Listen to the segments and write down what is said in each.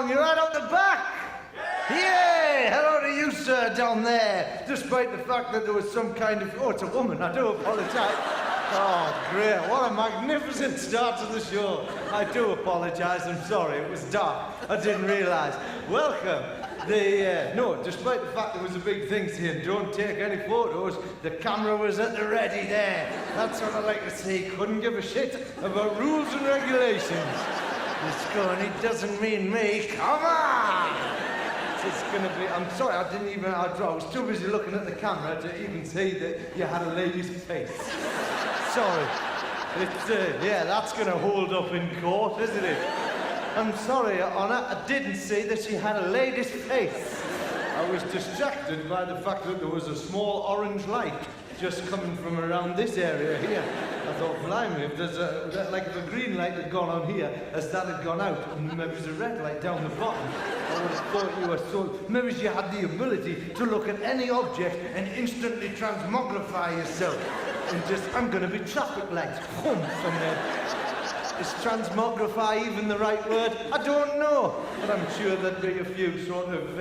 along. You're right out the back. Yay! Hello to you, sir, down there. Despite the fact that there was some kind of... Oh, it's a woman. I do apologize. Oh, great. What a magnificent start to the show. I do apologize. I'm sorry. It was dark. I didn't realize. Welcome. No, despite the fact there was a big thing saying don't take any photos, the camera was at the ready there. That's what I like to see. Couldn't give a shit about rules and regulations. It's going, it doesn't mean me. Come on! It's going to be... I'm sorry, I was too busy looking at the camera to even see that you had a lady's face. Sorry. Yeah, that's going to hold up in court, isn't it? I'm sorry, Your Honour, I didn't see that she had a lady's face. I was distracted by the fact that there was a small orange light just coming from around this area here. I thought, blimey, if there's if a green light had gone on here, as that had gone out, and maybe there's a red light down the bottom, I would have thought you were so... Maybe you had the ability to look at any object and instantly transmogrify yourself. And just, I'm going to be traffic lights. From there. Is transmogrify even the right word? I don't know. But I'm sure there'd be a few sort of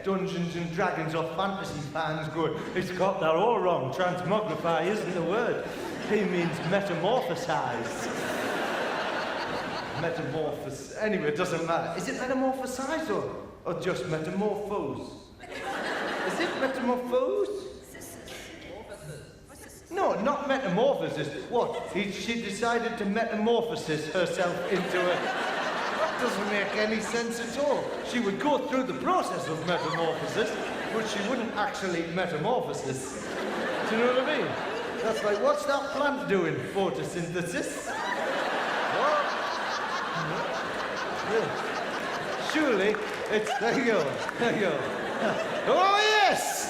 Dungeons and Dragons or fantasy fans going, it's got that all wrong. Transmogrify isn't the word. He means metamorphosize. Metamorphose. Anyway, it doesn't matter. Is it metamorphosize or just metamorphose? Is it metamorphose? No, not metamorphosis. What? She decided to metamorphosis herself into a... That doesn't make any sense at all. She would go through the process of metamorphosis, but she wouldn't actually metamorphosis. Do you know what I mean? That's like, what's that plant doing? Photosynthesis? What? Yeah. Surely it's... There you go. There you go. Oh, yes!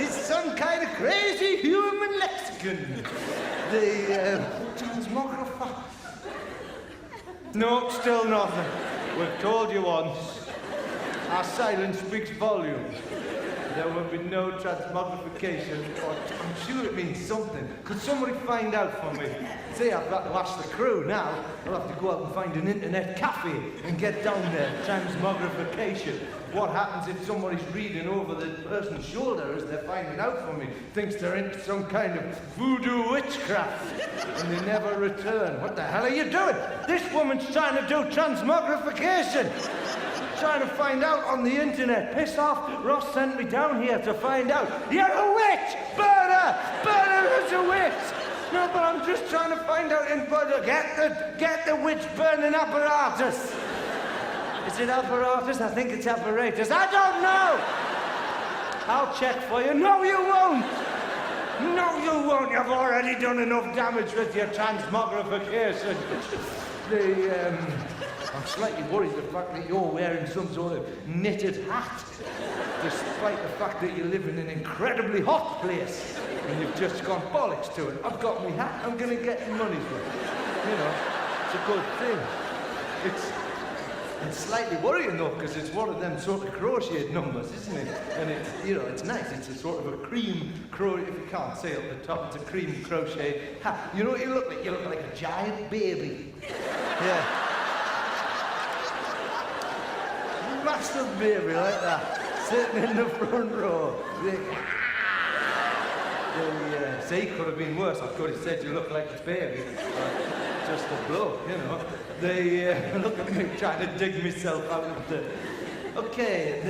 It's some kind of crazy human lexicon. The transmographer. No, still nothing. We've told you once. Our silence speaks volumes. There will be no transmogrification, or I'm sure it means something. Could somebody find out for me? See, I've got to ask the crew now. I'll have to go out and find an internet cafe and get down there. Transmogrification. What happens if somebody's reading over the person's shoulder as they're finding out for me? Thinks they're into some kind of voodoo witchcraft and they never return. What the hell are you doing? This woman's trying to do transmogrification. Trying to find out on the internet. Piss off. Ross sent me down here to find out. You're a witch! Burn her! Burn her as a witch! No, but I'm just trying to find out in butter. Get the witch burning apparatus. Is it apparatus? I think it's apparatus. I don't know! I'll check for you. No, you won't! No, you won't. You've already done enough damage with your transmogrification. I'm slightly worried the fact that you're wearing some sort of knitted hat, despite the fact that you live in an incredibly hot place, and you've just gone bollocks to it. I've got my hat, I'm going to get money's worth. You know, it's a good thing. It's slightly worrying though, because it's one of them sort of crocheted numbers, isn't it? And it's, you know, it's nice. It's a sort of a cream crochet, if you can't say up the top, it's a cream crochet hat. You know what you look like? You look like a giant baby. Yeah. Massive baby like that, sitting in the front row. See, could have been worse. I could have said you look like a baby. Just a bloke, you know. Look at me trying to dig myself out of the... Okay,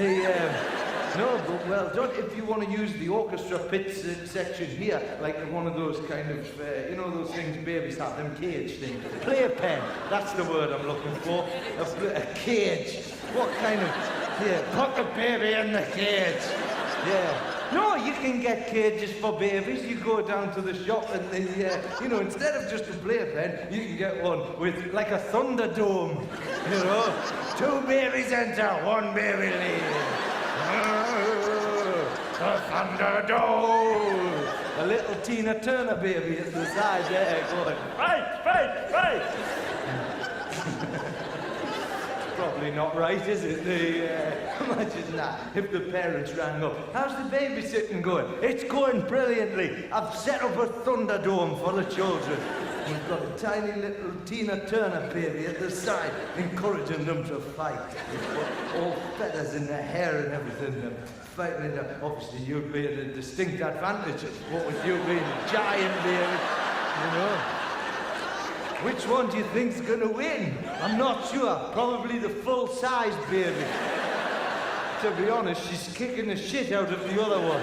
no, but well done. If you want to use the orchestra pit section here, like one of those kind of, you know those things babies have, them cage things. Playpen, that's the word I'm looking for. A cage. What kind of... Yeah, put the baby in the cage. Yeah. No, you can get cages for babies. You go down to the shop and you know, instead of just a playpen, you can get one with like a Thunderdome. You know, 2 babies enter, 1 baby leaves. The Thunderdome. A little Tina Turner baby at the side there going, fight, fight, fight. Probably not right, is it? Imagine that, if the parents rang up. How's the babysitting going? It's going brilliantly. I've set up a Thunderdome for the children. We've got a tiny little Tina Turner baby at the side, encouraging them to fight. We've got all feathers in their hair and everything. And fighting it out. Obviously, you'd be at a distinct advantage. What with you being a giant baby, you know. Which one do you think's gonna win? I'm not sure. Probably the full-size baby. To be honest, she's kicking the shit out of the other one.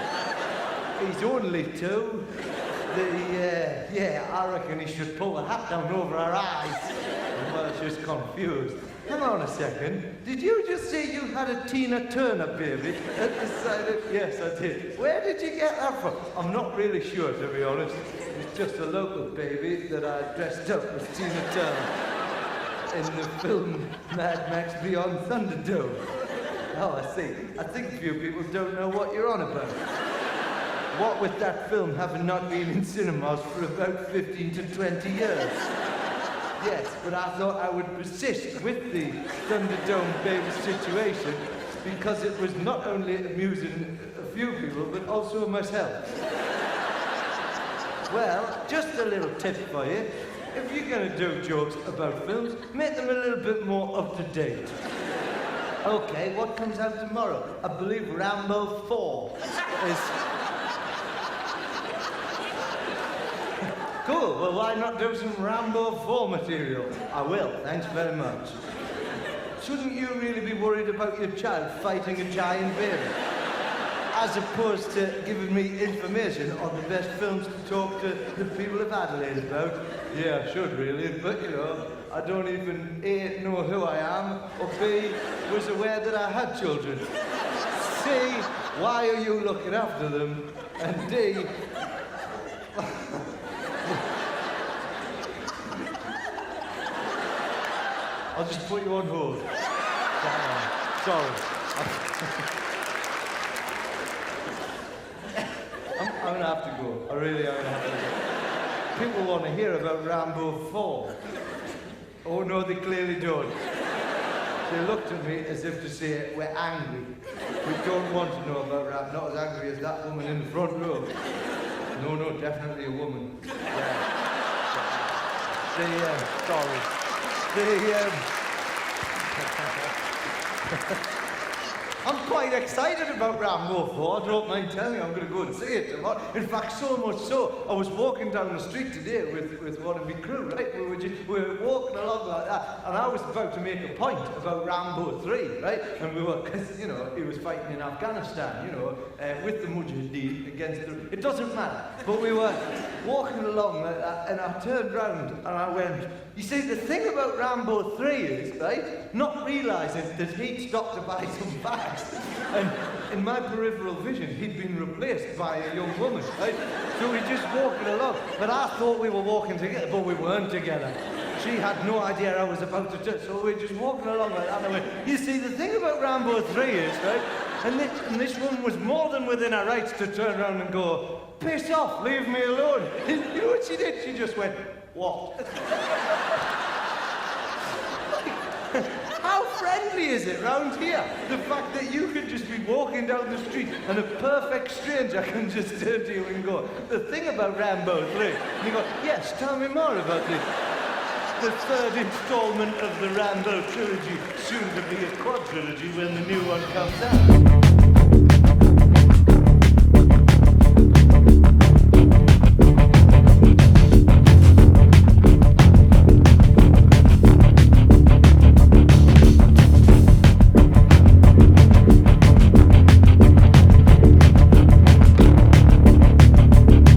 He's only 2. I reckon he should pull the hat down over her eyes. Well, she's confused. Hang on a second. Did you just say you had a Tina Turner baby at the side of... Yes, I did. Where did you get that from? I'm not really sure, to be honest. It's just a local baby that I dressed up as Tina Turner in the film Mad Max Beyond Thunderdome. Oh, I see. I think few people don't know what you're on about. What with that film having not been in cinemas for about 15 to 20 years. Yes, but I thought I would persist with the Thunderdome baby situation because it was not only amusing a few people, but also myself. Well, just a little tip for you. If you're going to do jokes about films, make them a little bit more up to date. Okay, what comes out tomorrow? I believe Rambo 4 is... Cool, well, why not do some Rambo 4 material? I will, thanks very much. Shouldn't you really be worried about your child fighting a giant baby? As opposed to giving me information on the best films to talk to the people of Adelaide about? Yeah, I should really, but you know, I don't even A, know who I am, or B, was aware that I had children. C, why are you looking after them? And D, I'll just put you on hold. Sorry. I'm gonna have to go. I really am gonna have to go. People want to hear about Rambo 4. Oh no, they clearly don't. They looked at me as if to say, we're angry. We don't want to know about Rambo. Not as angry as that woman in the front row. No, definitely a woman. Yeah. Sorry. I'm quite excited about Rambo 4, I don't mind telling you, I'm going to go and see it tomorrow. In fact, so much so, I was walking down the street today with one of my crew, right? We were walking along like that, and I was about to make a point about Rambo 3, right? And we were, because, you know, he was fighting in Afghanistan, you know, with the Mujahideen against the... It doesn't matter, but we were walking along like that, and I turned round and I went, you see, the thing about Rambo 3 is, right, not realising that he'd stopped to buy some bags. And in my peripheral vision, he'd been replaced by a young woman, right? So we're just walking along. But I thought we were walking together, but we weren't together. She had no idea I was about to touch, so we're just walking along like that. And I went, you see, the thing about Rambo 3 is, right, and this woman was more than within her rights to turn around and go, piss off, leave me alone. You know what she did? She just went, what? How friendly is it round here? The fact that you could just be walking down the street and a perfect stranger can just turn to you and go, the thing about Rambo 3. And you go, yes, tell me more about this. The third installment of the Rambo trilogy, soon to be a quadrilogy when the new one comes out.